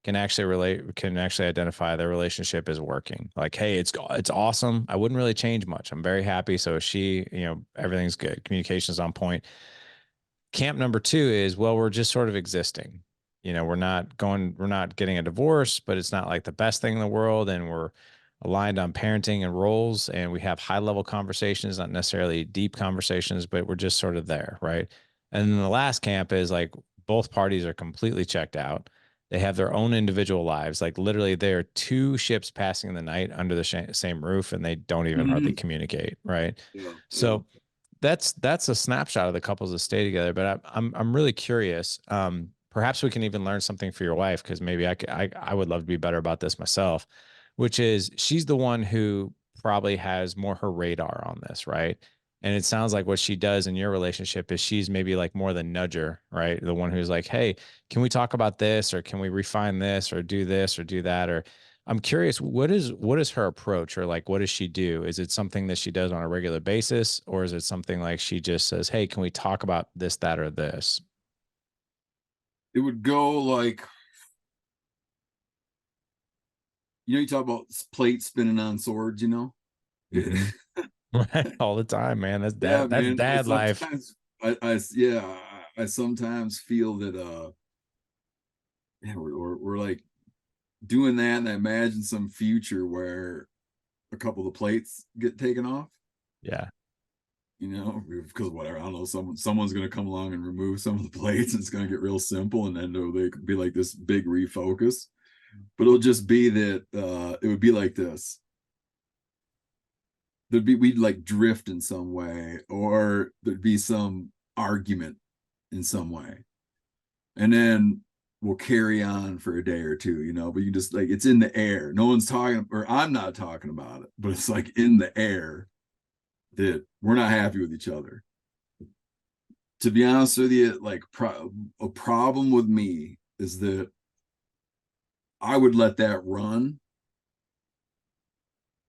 can actually identify their relationship as working. Like, hey, it's awesome. I wouldn't really change much. I'm very happy. So is she, everything's good. Communication's on point. Camp number two is, well, we're just sort of existing. We're not getting a divorce, but it's not like the best thing in the world. And we're aligned on parenting and roles. And we have high level conversations, not necessarily deep conversations, but we're just sort of there. Right. And then the last camp is like both parties are completely checked out. They have their own individual lives. Like literally, there are two ships passing in the night under the same roof, and they don't even hardly
Mm-hmm.
communicate. Right.
Yeah. Yeah.
So that's a snapshot of the couples that stay together. But I'm really curious. Perhaps we can even learn something for your wife, because maybe I would love to be better about this myself. Which is, she's the one who probably has more her radar on this, right? And it sounds like what she does in your relationship is she's maybe like more the nudger, right? The one who's like, hey, can we talk about this, or can we refine this, or do this or do that? Or I'm curious, what is her approach, or like what does she do? Is it something that she does on a regular basis, or is it something like she just says, "Hey, can we talk about this, that, or this?"
It would go like, you talk about plates spinning on swords,
Hmm. Right, all the time, man. That's
Yeah,
dad. That's
man. I
dad life.
sometimes, yeah, I sometimes feel that, yeah, we're like doing that, and I imagine some future where a couple of plates get taken off,
Yeah.
because whatever, I don't know, someone's gonna come along and remove some of the plates, and it's gonna get real simple, and then they could be like this big refocus. But it'll just be that, it would be like this. We'd like drift in some way, or there'd be some argument, in some way. And then we'll carry on for a day or two, but you just like, it's in the air. No one's talking, or I'm not talking about it, but it's like in the air that we're not happy with each other. To be honest with you, like a problem with me is that I would let that run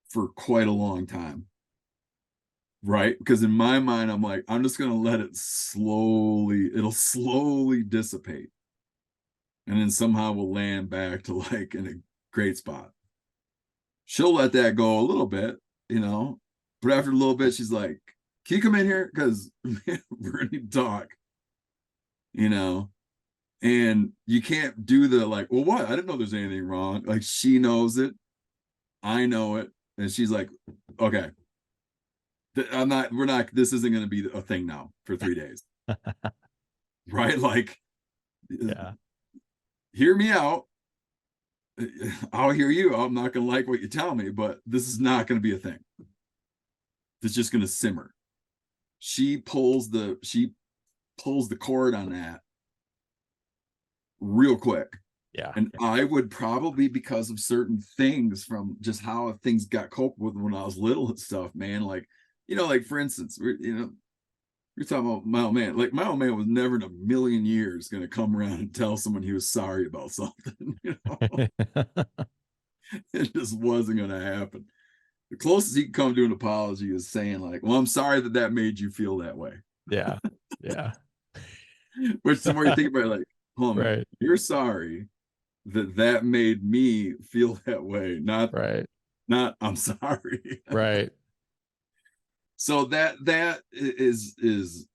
for quite a long time. Right. Because in my mind, I'm like, I'm just going to let it'll slowly dissipate. And then somehow we'll land back to like in a great spot. She'll let that go a little bit, you know, but after a little bit, she's like, can you come in here? Because we're going to talk, you know, and you can't do the like, well, what? I didn't know there's anything wrong. Like she knows it. I know it. And she's like, okay, this isn't going to be a thing now for 3 days. Right? Like,
Yeah.
hear me out. I'll hear you. I'm not going to like what you tell me, but this is not going to be a thing. It's just going to simmer. She pulls the cord on that real quick.
Yeah.
And I would probably, because of certain things from just how things got coped with when I was little and stuff, man, like, like for instance, you're talking about my old man. Like my old man was never in a million years going to come around and tell someone he was sorry about something. It just wasn't going to happen. The closest he can come to an apology is saying like, well, I'm sorry that made you feel that way.
Yeah. Yeah.
Which the more you think about it, like, oh man,
Right.
you're sorry that made me feel that way.
Right.
Not I'm sorry.
Right.
So that is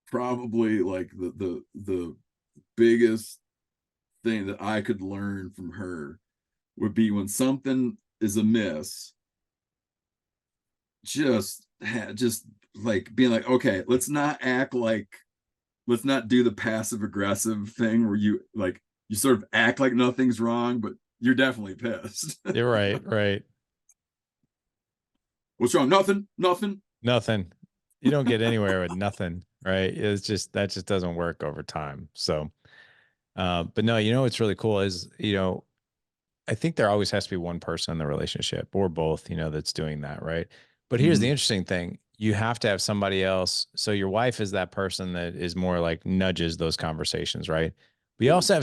probably like the biggest thing that I could learn from her would be when something is amiss, just like being like, okay, let's not do the passive aggressive thing where you sort of act like nothing's wrong, but you're definitely pissed.
You're right. Right.
What's wrong? Nothing.
Nothing. You don't get anywhere with nothing, right? It's just that just doesn't work over time. So, but no, what's really cool is, I think there always has to be one person in the relationship or both, that's doing that, right? But here's the
Mm-hmm.
interesting thing. You have to have somebody else. So your wife is that person that is more like nudges those conversations, right? But you have to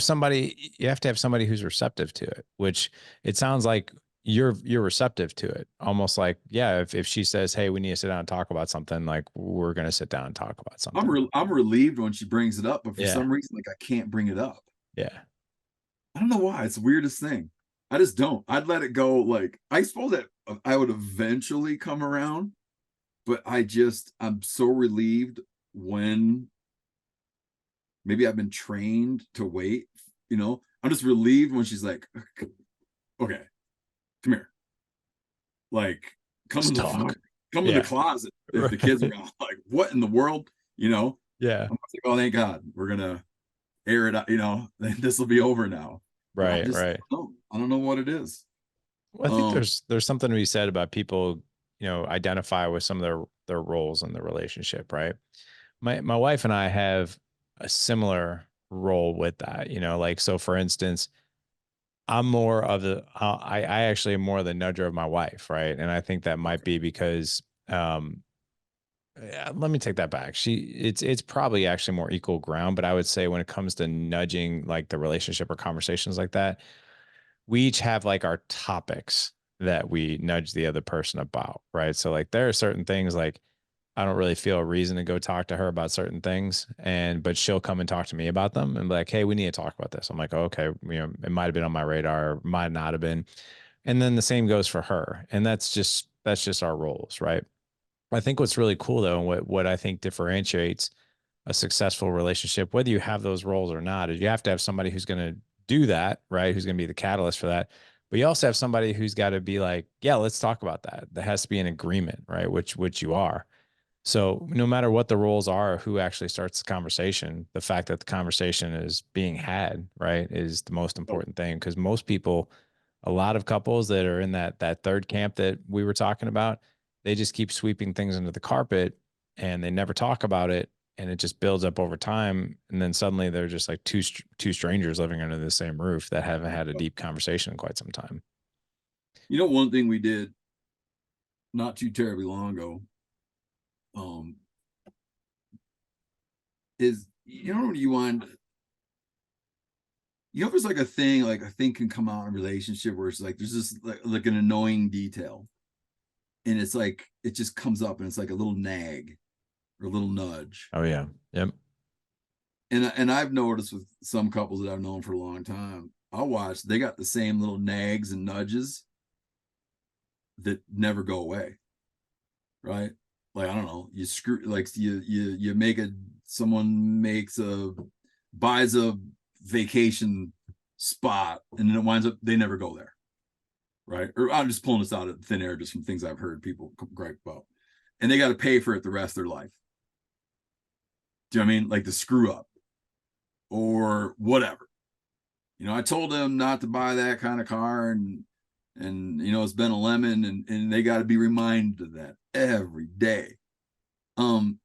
have somebody who's receptive to it, which it sounds like you're receptive to it. Almost like, yeah, if she says, "Hey, we need to sit down and talk about something," like we're going to sit down and talk about something.
I'm relieved when she brings it up, but for
Yeah.
some reason, like I can't bring it up.
Yeah.
I don't know why. It's the weirdest thing. I just don't. I'd let it go. Like I suppose that I would eventually come around, but I'm so relieved when maybe I've been trained to wait. I'm just relieved when she's like, okay, come here. Like, come
Let's
in the
talk.
come in the
Yeah.
closet if the kids are
Right.
gone. Like, what in the world?
Yeah.
I'm like, oh, thank God, we're gonna air it out. This will be over now. But
Right. Right.
I don't know what it is.
Well, I think
Um,
there's something to be said about people, identify with some of their roles in the relationship, right? My wife and I have a similar role with that, like so for instance, I'm more of I actually am more of the nudger of my wife, right? And I think that might
okay.
be because let me take that back. It's probably actually more equal ground, but I would say when it comes to nudging like the relationship or conversations like that, we each have like our topics that we nudge the other person about, right? So like there are certain things like I don't really feel a reason to go talk to her about certain things, but she'll come and talk to me about them and be like, "Hey, we need to talk about this." I'm like, oh, "Okay, it might have been on my radar, might not have been." And then the same goes for her, and that's just our roles, right? I think what's really cool though, and what I think differentiates a successful relationship, whether you have those roles or not, is you have to have somebody who's going to do that, right? Who's going to be the catalyst for that. But you also have somebody who's got to be like, yeah, let's talk about that. There has to be an agreement, right? Which you are. So no matter what the roles are, who actually starts the conversation, the fact that the conversation is being had, right, is the most
Oh,
important thing. Because most people, a lot of couples that are in that third camp that we were talking about, they just keep sweeping things under the carpet and they never talk about it. and it just builds up over time. And then suddenly they're just like two strangers living under the same roof that haven't had a deep conversation in quite some time.
You know, one thing we did not too terribly long ago, um, is you know when you want you know if there's like a thing can come out in a relationship where it's like there's this like an annoying detail, and it's like it just comes up and it's like a little nag or a little nudge.
Oh yeah. Yep.
And I've noticed with some couples that I've known for a long time, I'll watch they got the same little nags and nudges that never go away, right? Like I don't know, you screw like you make a someone makes a buys a vacation spot and then it winds up they never go there, right? Or I'm just pulling this out of thin air just from things I've heard people gripe about, and they got to pay for it the rest of their life. Do you know what I mean? Like the screw up or whatever. You know, I told them not to buy that kind of car, and you know it's been a lemon, and they got to be reminded of that every day. Um,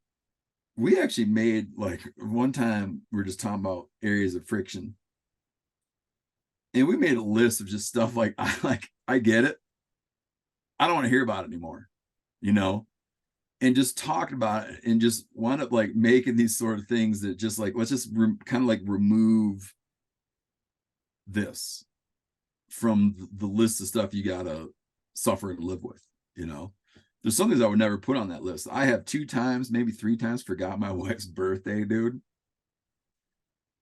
we actually made like one time we are just talking about areas of friction, and we made a list of just stuff like I get it, I don't want to hear about it anymore, you know, and just talking about it and just wind up like making these sort of things that just like let's just kind of like remove this from the list of stuff you gotta suffer and live with, you know. There's some things I would never put on that list. I have 2 times, maybe 3 times, forgot my wife's birthday, dude.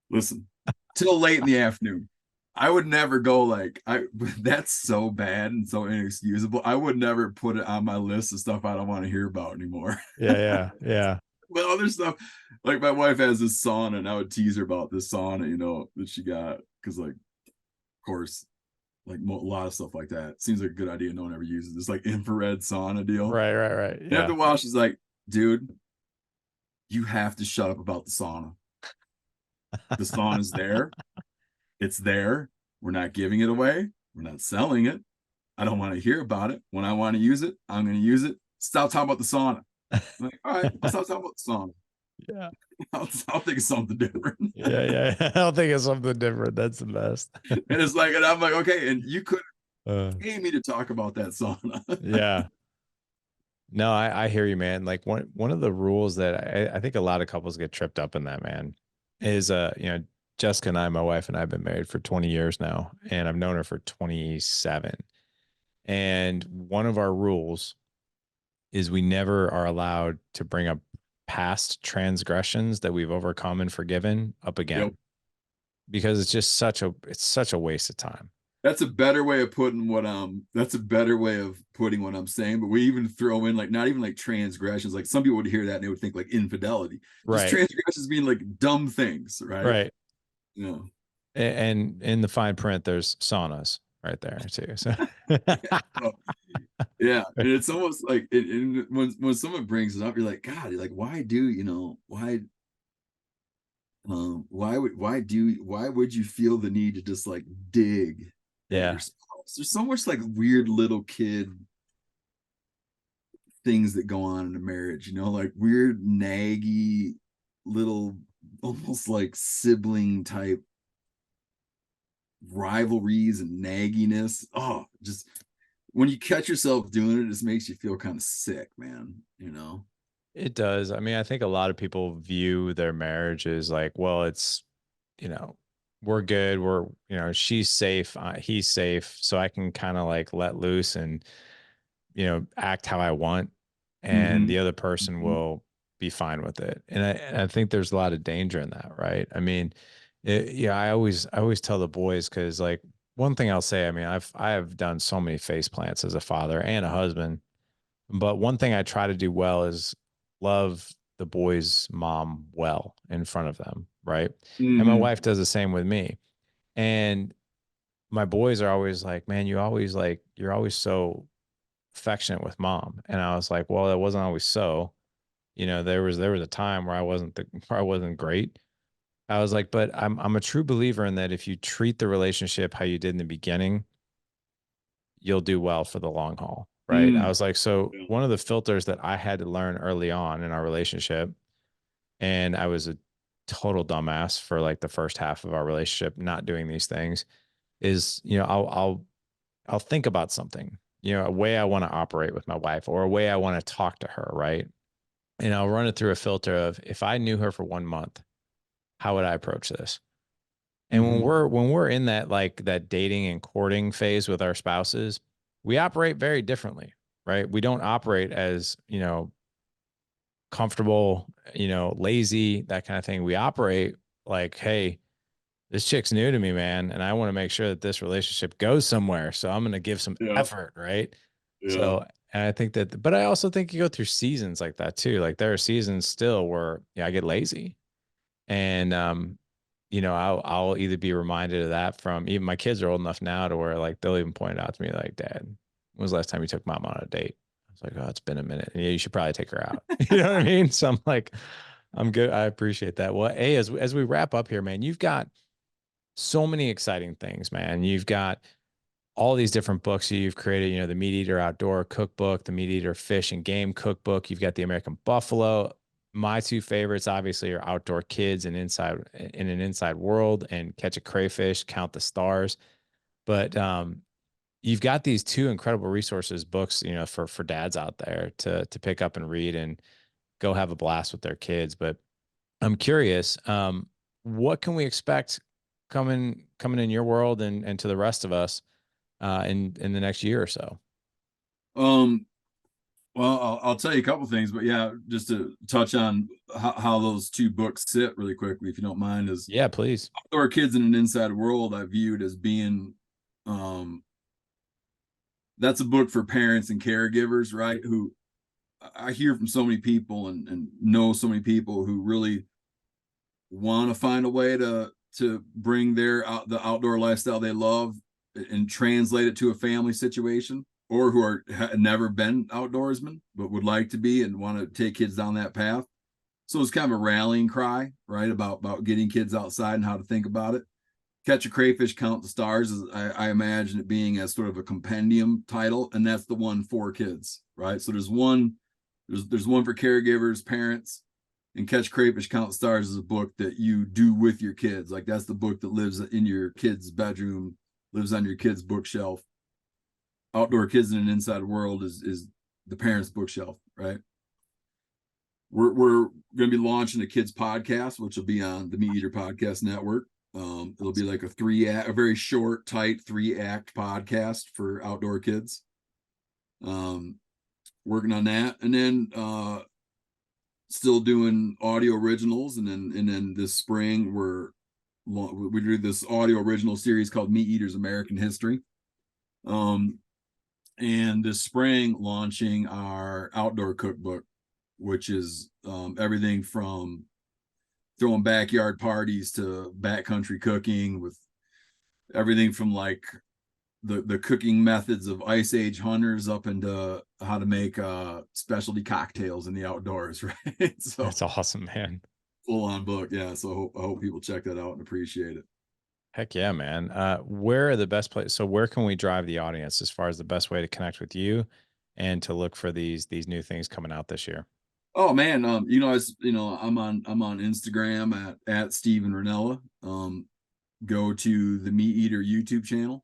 Listen, till late in the afternoon. I would never go like I that's so bad and so inexcusable. I would never put it on my list of stuff I don't want to hear about anymore.
Yeah. Yeah. Yeah.
But other stuff, like my wife has this sauna, and I would tease her about this sauna, you know, that she got because, like, of course, like a lot of stuff like that seems like a good idea. No one ever uses this like infrared sauna deal.
Right. Right. Right.
And after
Yeah.
a while, she's like, "Dude, you have to shut up about the sauna. The sauna's there. It's there. We're not giving it away. We're not selling it. I don't want to hear about it. When I want to use it, I'm going to use it. Stop talking about the sauna." I'm like, all right, I'll stop talking about the sauna.
Yeah.
I'll think of something different.
Yeah. Yeah. I'll think of something different. That's the best.
And it's like, and I'm like, okay, and you could
uh,
pay me to talk about that sauna.
yeah. No, I hear you, man. Like one of the rules that I think a lot of couples get tripped up in that, man, is Jessica and I, my wife and I have been married for 20 years now, and I've known her for 27. And one of our rules is we never are allowed to bring up past transgressions that we've overcome and forgiven up
Yep.
again because it's such a waste of time.
That's a better way of putting what that's a better way of putting what I'm saying. But we even throw in like not even like transgressions. Like some people would hear that and they would think like infidelity. Just
Right.
transgressions being like dumb things, right?
Right.
You know.
And in the fine print, there's saunas right there too. So
So, yeah, and it's almost like when someone brings it up, you're like, God, you're like, why do you know why would you feel the need to just like dig at your
yeah,
spouse? There's so much like weird little kid things that go on in a marriage, you know, like weird naggy little almost like sibling type rivalries and nagginess. Oh, just when you catch yourself doing it, it just makes you feel kind of sick, man, you know.
it does. I mean, I think a lot of people view their marriage as like, well, it's, you know, we're good. She's safe. He's safe. So I can kind of like let loose and, act how I want. And
Mm-hmm.
the other person
Mm-hmm.
will be fine with it. And I think there's a lot of danger in that, right? I mean, yeah, I always tell the boys, because like one thing I'll say, I mean, I have done so many face plants as a father and a husband, but one thing I try to do well is love the boys' mom well in front of them, right? And my
Mm-hmm.
wife does the same with me. And my boys are always like, "Man, you're always so affectionate with mom." And I was like, "Well, it wasn't always so. There was a time where where I wasn't great." I was like, "But I'm a true believer in that if you treat the relationship how you did in the beginning, you'll do well for the long haul." Right. I
Mm-hmm.
was like, so
Yeah.
one of the filters that I had to learn early on in our relationship And I was a total dumbass for like the first half of our relationship, not doing these things. Is, I'll think about something, a way I want to operate with my wife or a way I want to talk to her, right? And I'll run it through a filter of, if I knew her for 1 month, how would I approach this? And when
Hmm.
we're in that, like that dating and courting phase with our spouses, we operate very differently, right? We don't operate as, comfortable, lazy, that kind of thing. We operate like, hey, this chick's new to me, man, and I want to make sure that this relationship goes somewhere. So I'm going to give some
Yeah.
effort, right?
Yeah.
So, and I think that, but I also think you go through seasons like that too. Like there are seasons still where, yeah, I get lazy, and I'll either be reminded of that from, even my kids are old enough now to where like they'll even point it out to me like, Dad, when was the last time you took mom on a date? I was like, oh, it's been a minute. And, yeah, you should probably take her out. You know what I mean? So I'm like, I'm good. I appreciate that. Well, hey, as we wrap up here, man, you've got so many exciting things, man. You've got all these different books you've created, the Meat Eater Outdoor Cookbook, the Meat Eater Fish and Game Cookbook. You've got the American Buffalo. My two favorites, obviously, are Outdoor Kids and Inside in an Inside World and Catch a Crayfish, Count the Stars. But you've got these two incredible resources, books, for dads out there to pick up and read and go have a blast with their kids. But I'm curious, what can we expect coming in your world and to the rest of us in the next year or so?
Um, well, I'll tell you a couple things, but yeah, just to touch on how those two books sit really quickly, if you don't mind, is
Yeah, please.
Outdoor Kids in an Inside World I viewed as being um that's a book for parents and caregivers, right? Who I hear from so many people and know so many people who really want to find a way to bring the outdoor lifestyle they love and translate it to a family situation, or who are never been outdoorsmen but would like to be and want to take kids down that path. So it's kind of a rallying cry, right, about getting kids outside and how to think about it. Catch a Crayfish, Count the Stars is, I imagine it being as sort of a compendium title, and that's the one for kids, right? So there's one for caregivers, parents, and Catch Crayfish, Count the Stars is a book that you do with your kids. Like that's the book that lives in your kid's bedroom, lives on your kid's bookshelf. Outdoor Kids in an Inside World is the parents' bookshelf, right? We're going to be launching a kids podcast, which will be on the MeatEater Podcast Network. It'll be like a very short, tight 3-act podcast for outdoor kids. Um, Working on that, and then still doing audio originals, and then this spring we do this audio original series called MeatEater's American History. And this spring launching our outdoor cookbook, which is everything from throwing backyard parties to backcountry cooking, with everything from like the cooking methods of ice age hunters up into how to make specialty cocktails in the outdoors, right? So
That's awesome, man.
full on book, yeah. So I hope people check that out and appreciate it.
Heck yeah, man. Where are the best places? So where can we drive the audience as far as the best way to connect with you and to look for these new things coming out this year?
Oh man, I'm on Instagram at Steven Rinella. Go to the MeatEater YouTube channel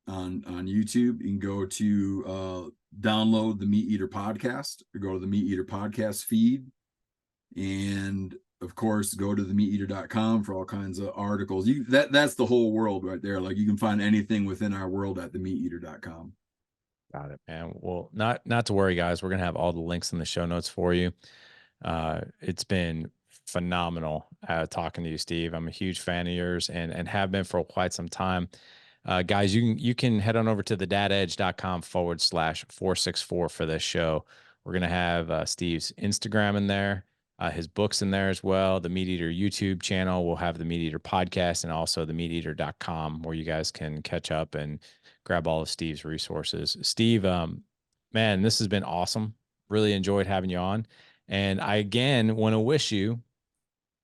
on YouTube. You can go to download the MeatEater podcast, or go to the MeatEater podcast feed, and of course go to the meateater.com for all kinds of articles. That's the whole world right there. Like you can find anything within our world at the meateater.com.
Got it, man. Well, not to worry, guys. We're gonna have all the links in the show notes for you. It's been phenomenal talking to you, Steve. I'm a huge fan of yours and have been for quite some time. Guys, you can head on over to thedadedge.com/464 for this show. We're gonna have Steve's Instagram in there, his books in there as well. The Meat Eater YouTube channel. We'll have the Meat Eater podcast and also the meateater.com, where you guys can catch up and grab all of Steve's resources. Steve, man, this has been awesome. Really enjoyed having you on. And I again want to wish you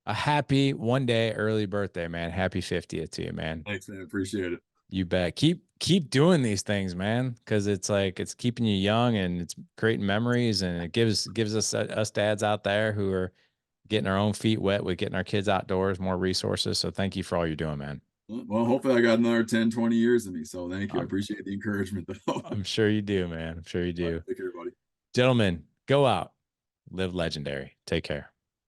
a happy one day early birthday, man. Happy 50th to you, man.
Thanks, man. Appreciate it.
You bet. Keep doing these things, man, because it's like it's keeping you young and it's creating memories, and it gives us dads out there who are getting our own feet wet with getting our kids outdoors, more resources. So thank you for all you're doing, man.
Well, hopefully I got another 10, 20 years in me. So thank you. I
I'm,
appreciate the encouragement though. All
I'm sure you do, man. I'm sure you
right,
do.
take care, buddy.
Gentlemen, go out, live legendary. Take care.